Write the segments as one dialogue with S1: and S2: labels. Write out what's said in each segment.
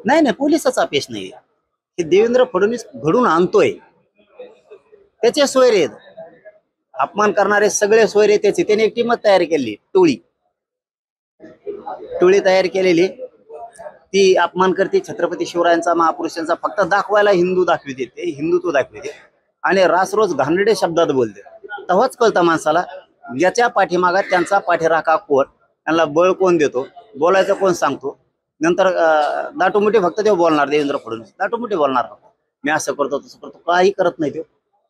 S1: नाही नाही, पोलिसाचा अपेश नाही. हे देवेंद्र फडणवीस घडून आणतोय, त्याचे सोयरे आहेत. अपमान करणारे सगळे सोयरे त्याचे. त्याने एक टीमच तयार केली, टोळी टोळी तयार केलेली. ती अपमान करते छत्रपती शिवरायांचा, महापुरुषांचा. फक्त दाखवायला हिंदू दाखविते, ते हिंदुत्व दाखविते आणि रासरोज घाणेरडे शब्दात बोलते. तेव्हाच कळतं माणसाला याच्या पाठीमागा त्यांचा पाठीराखा कोण, त्यांना बळ कोण देतो, बोलायचं कोण सांगतो. नंतर दाटूमुठी फक्त ते बोलणार. देवेंद्र फडणवीस दाटूमुठी बोलणार, मी असं करतो तसं करतो, काही करत नाही.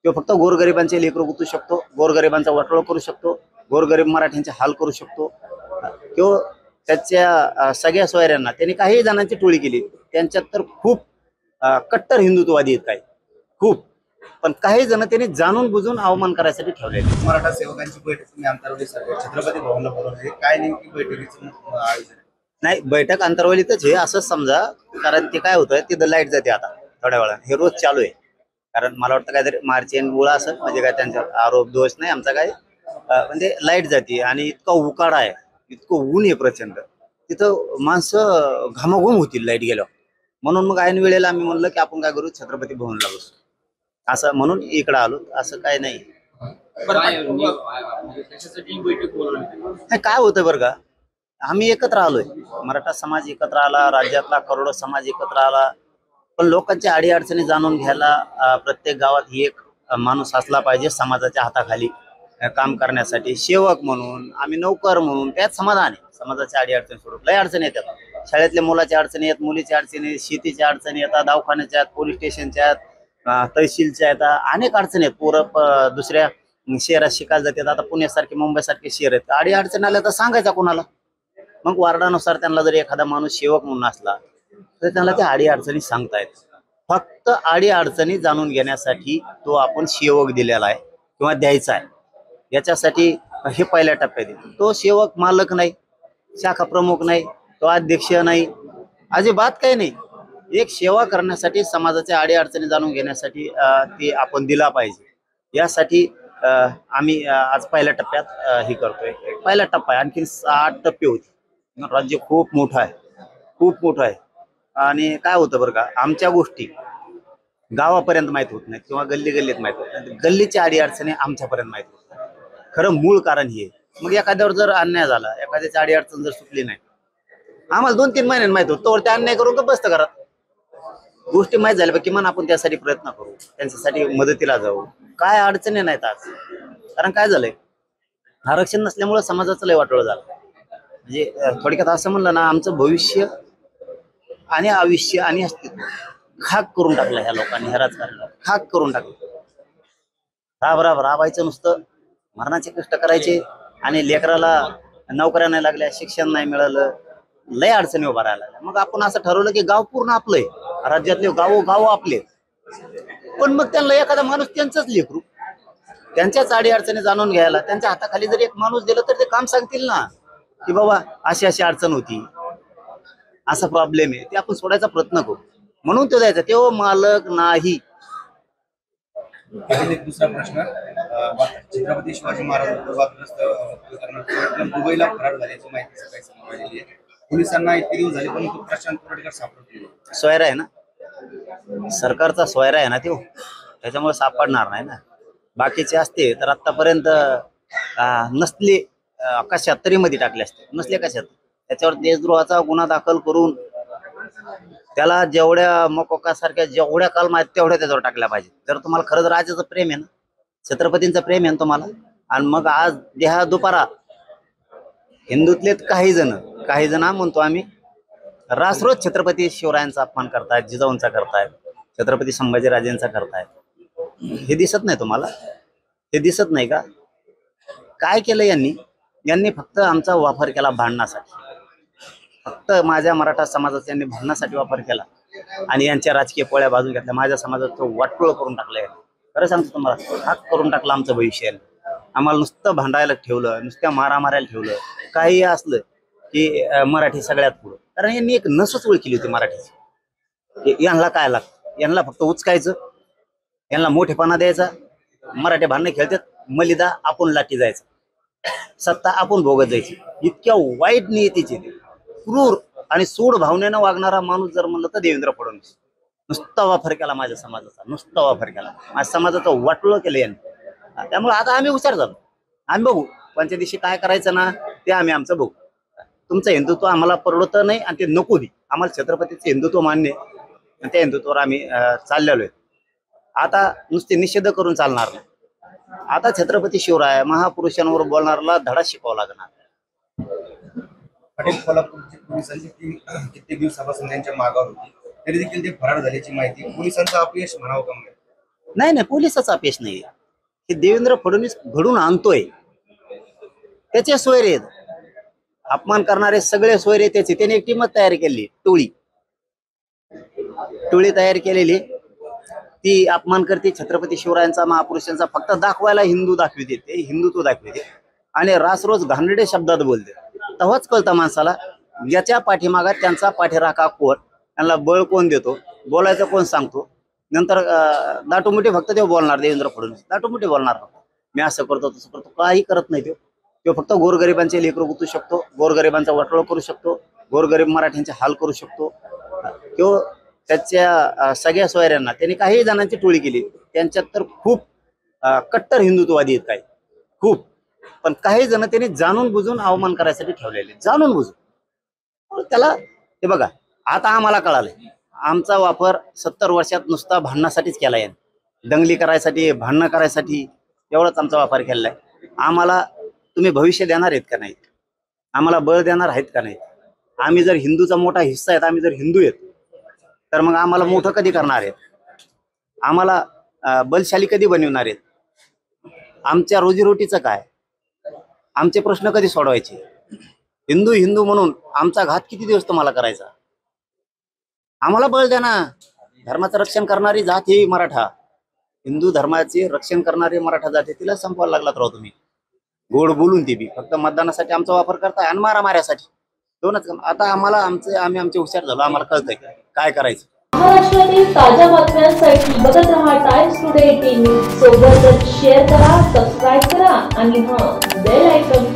S1: तो फक्त गोरगरिबांचे लेकरं गुतू शकतो, गोरगरिबांचा वाटोळ करू शकतो, गोरगरीब मराठ्यांचे हाल करू शकतो. तो त्याच्या सगळ्या सोयऱ्यांना त्यांनी काही जणांची टोळी केली. त्यांच्यात तर खूप कट्टर हिंदुत्ववादी आहेत काही, खूप. पण काही जण त्यांनी जाणून बुजून अवमान करायसाठी ठेवलेले.
S2: मराठा सेवकांची बैठक तुम्ही अंतरवली छत्रपती भवनला बोलवली, काय नेमकी बैठकीचं आयोजन?
S1: नाही, बैठक अंतरवलीतच आहे असं समजा. कारण ते काय होतं, तिथं लाईट जाते आता थोड्या वेळा. हे रोज चालू आहे. कारण मला वाटतं काहीतरी मार्चिन गोळा असं, म्हणजे काय त्यांचा आरोप दोष नाही आमचा काय. म्हणजे लाईट जाते आणि इतका उकाडा आहे, इतकं ऊन आहे प्रचंड, तिथं माणसं घामाघूम होतील लाईट गेल्यावर. म्हणून मग ऐन वेळेला आम्ही म्हणलं की आपण काय करू, छत्रपती भवनला बसू असं म्हणून इकडं आलो. असं काय नाही. काय होतं बरं का, आम्ही एकत्र आलोय, मराठा समाज एकत्र आला, राज्यातला करोडो समाज एकत्र आला. पण लोकांच्या अडीअडचणी जाणून घ्यायला प्रत्येक गावात एक माणूस असला पाहिजे समाजाच्या हाताखाली काम करण्यासाठी. सेवक म्हणून, आम्ही नौकर म्हणून, त्यात समाधान आहे. समाजाच्या अडीअडचणी सोडून लय अडचणी येतात. शाळेतल्या मुलाच्या अडचणी आहेत, मुलीच्या अडचणी, शेतीच्या अडचणी येतात, दवाखान्याच्या आहेत, पोलीस स्टेशनच्या आहेत, तहसीलच्या आहेत, अनेक अडचणी आहेत. पोरं दुसऱ्या शहरात शिकायला जातात. आता पुण्यासारखे, मुंबईसारखे शहर आहेत. अडीअडचणी आल्या तर सांगायचा कोणाला? मग वार्डानुसार त्यांना जर एखादा माणूस सेवक म्हणून असला तर त्यांना त्या अडीअडचणी सांगतायत. फक्त अडीअडचणी जाणून घेण्यासाठी तो आपण सेवक दिलेला आहे किंवा द्यायचा आहे. याच्यासाठी हे पहिल्या टप्प्यात येतो. तो सेवक मालक नाही, शाखा प्रमुख नाही, तो अध्यक्ष नाही, अजिबात काही नाही. एक सेवा करण्यासाठी, समाजाच्या अडीअडचणी जाणून घेण्यासाठी ते आपण दिला पाहिजे. यासाठी आम्ही आज पहिल्या टप्प्यात हे करतोय. पहिला टप्पा आहे, आणखी 6 टप्पे होते. राज्य खूप मोठं आहे, खूप मोठं आहे. आणि काय होतं बरं का, आमच्या गोष्टी गावापर्यंत माहित होत नाहीत किंवा गल्ली गल्लीत माहित होत नाही. गल्लीच्या अडीअडचणी आमच्यापर्यंत माहित होत नाही. खरं मूळ कारण हे. मग एखाद्यावर जर अन्याय झाला, एखाद्याची अडीअडचण जर सुटली नाही, आम्हाला 2-3 महिन्यांनी माहित होत, तोवर ते अन्याय करून का बसतं घरात. गोष्टी माहीत झाल्या किमान आपण त्यासाठी प्रयत्न करू, त्यांच्यासाठी मदतीला जाऊ. काय अडचणी नाहीत आज. कारण काय झालंय, आरक्षण नसल्यामुळे समाजाचं लय वाटोळं झालं. म्हणजे थोडक्यात असं म्हणलं ना, आमचं भविष्य आणि आयुष्य आणि अस्तित्व खाक करून टाकलं ह्या लोकांनी, ह्या राजकारणाला खाक करून टाकलं. राबायचं नुसतं, मरणाचे कष्ट करायचे आणि लेकराला नोकऱ्या नाही लागल्या, शिक्षण नाही मिळालं, लय अडचणी उभा राहायला लागल्या. मग आपण असं ठरवलं की गाव पूर्ण आपलंय, राज्यातले गाव आपले. पण मग त्यांना एखादा माणूस त्यांचंच लेकरू, त्यांच्याच अडीअडचणी जाणून घ्यायला, त्यांच्या हाताखाली जर एक माणूस दिलं तर ते काम सांगतील ना, की बाबा अशी अशी अडचण होती, असा प्रॉब्लेम आहे, ते आपण सोडायचा प्रयत्न करू. म्हणून तो द्यायचा. तो मालक नाही.
S2: एक दुसरा प्रश्न, छत्रपती शिवाजी महाराज वादग्रस्त दुबईला फरार झाल्याची माहिती सकाळी समोर आलेली आहे. पोलिसांना इतके दिवस झाले पण प्रशांत कोरटकर सापडतो.
S1: सोयरा आहे ना, सरकारचा सोयरा आहे ना तो, त्याच्यामुळे सापडणार नाही ना. बाकीचे असते तर आतापर्यंत नसले कशात तरी मध्ये टाकले असते. नसले कशात, त्याच्यावर देशद्रोहाचा गुन्हा दाखल करून त्याला जेवढ्या मकोकासारख्या जेवढ्या काल माहिती तेवढ्या त्याच्यावर टाकल्या पाहिजे. जर तुम्हाला खरंच राजाचं प्रेम आहे ना, छत्रपतींचं प्रेम आहे ना तुम्हाला, आणि मग आज देहा दुपारा हिंदूतले काही जण म्हणतो आम्ही, रासरोज छत्रपती शिवरायांचा अपमान करतायत, जिजाऊंचा करतायत, छत्रपती संभाजीराजेंचा करतायत. हे दिसत नाही तुम्हाला? हे दिसत नाही का? काय केलं यांनी फक्त आमचा वापर केला भांडणासाठी. फक्त माझ्या मराठा समाजाचा यांनी भांडणासाठी वापर केला आणि यांच्या राजकीय पोळ्या बाजून घेतल्या. माझ्या समाजाचं वाटोळं करून टाकलं. खरं सांगतो तुम्हाला, हाक करून टाकला आमचं भविष्य. आम्हाला नुसतं भांडायला ठेवलं, नुसत्या मारायला ठेवलं. काही असलं की मराठी सगळ्यात पुढं. कारण यांनी एक नसच ओळखली होती मराठीची. यांना काय लागतं, यांना फक्त उचकायचं, यांना मोठेपणा द्यायचा. मराठी भांडणं खेळतात, मलिदा आपण लाठी जायचं, सत्ता आपण भोगत जायची. इतक्या वाईट नियतीचे ते, क्रूर आणि सूड भावनेनं वागणारा माणूस जर म्हणलं तर देवेंद्र फडणवीस. नुसता वापर केला माझ्या समाजाचा, नुसता वापर केला माझ्या समाजाचं वाटलं केलं यांनी. त्यामुळे आता आम्ही हुशार झालो. आम्ही बघू पंचच्या दिवशी काय करायचं ना ते आम्ही आमचं बघू. तुमचं हिंदुत्व आम्हाला परवडत नाही आणि ते नको बी. आम्हाला छत्रपतीचं हिंदुत्व मान्य आहे आणि त्या हिंदुत्वावर आम्ही चाललेलो आहे. आता नुसते निषेध करून चालणार नाही. आता छत्रपती शिवराय महापुरुषांवर बोलणाऱ्याला धडा शिकावा लागणार.
S2: पाटील कोल्हापूरची पोलिसांची टीम कित्येक दिवसापासून त्यांच्या मागावर होती, तरी देखील ते फरार झाल्याची माहिती. पोलिसांचं अपयश म्हणावं का म्हणजे?
S1: नाही नाही, पोलिसाचा अपयश नाही. हे देवेंद्र फडणवीस घडून आणतोय. त्याचे सोयरे आहेत, अपमान करणारे सगळे सोयरे त्याचे. त्याने एक टीमच तयार केली, टोळी तयार केलेली. ती अपमान करते छत्रपती शिवरायांचा महापुरुषांचा, फक्त दाखवायला हिंदू दाखविते, ते हिंदुत्व दाखविते आणि रासरोज घाणेरडे शब्दात बोलते. तेव्हाच कळतं माणसाला याच्या पाठीमागात त्यांचा पाठीराखा कोण, त्यांना बळ कोण देतो, बोलायचं कोण सांगतो. नंतर दाटूमुठी फक्त ते बोलणार. देवेंद्र फडणवीस दाटूमुठी बोलणार, मी असं करतो तसं करतो, काही करत नाही. तो फक्त गोरगरिबांचे लेकरं गुतू शकतो, गोरगरिबांचा वाटोळा करू शकतो, गोरगरीब मराठ्यांचे हाल करू शकतो. तो त्याच्या सगळ्या सोयऱ्यांना त्यांनी काही जणांची टोळी केली. त्यांच्यात तर खूप कट्टर हिंदुत्ववादी आहेत काही, खूप. पण काही जण त्यांनी जाणून बुजून अवमान करायसाठी ठेवलेले, जाणून बुजून. त्याला हे बघा, आता आम्हाला कळालंय आमचा वापर 70 वर्षात नुसता भांडणासाठीच केला आहे. दंगली करायसाठी, भांडणं करायसाठी एवढाच आमचा वापर केलेला आहे. आम्हाला तुम्ही भविष्य देणार आहेत का नाहीत, आम्हाला बळ देणार आहेत का नाहीत. आम्ही जर हिंदूचा मोठा हिस्सा आहेत, आम्ही जर हिंदू आहेत, तर मग आम्हाला मोठं कधी करणार आहेत, आम्हाला बलशाली कधी बनवणार आहेत, आमच्या रोजीरोटीचं काय, आमचे प्रश्न कधी सोडवायचे. हिंदू हिंदू म्हणून आमचा घात किती दिवस तुम्हाला करायचा. आम्हाला बळ द्या ना. धर्माचं रक्षण करणारी जात ही मराठा, हिंदू धर्माचे रक्षण करणारी मराठा जात, तिला संपवायला लागलात राव तुम्ही. गोड बोलून ती बी फक्त मतदानासाठी आमचा वापर करताय आणि मारामाऱ्यासाठी. दोनच काम. आता आम्हाला आम्ही आमचे हुशार झालो, आम्हाला कळतंय काय करायचं.
S3: महाराष्ट्रातील ताज्या बातम्यांसाठी बघत रहा टाइम्स टुडे 18 न्यूज. सोबतच शेअर करा, सबस्क्राईब करा आणि बेल आयकॉन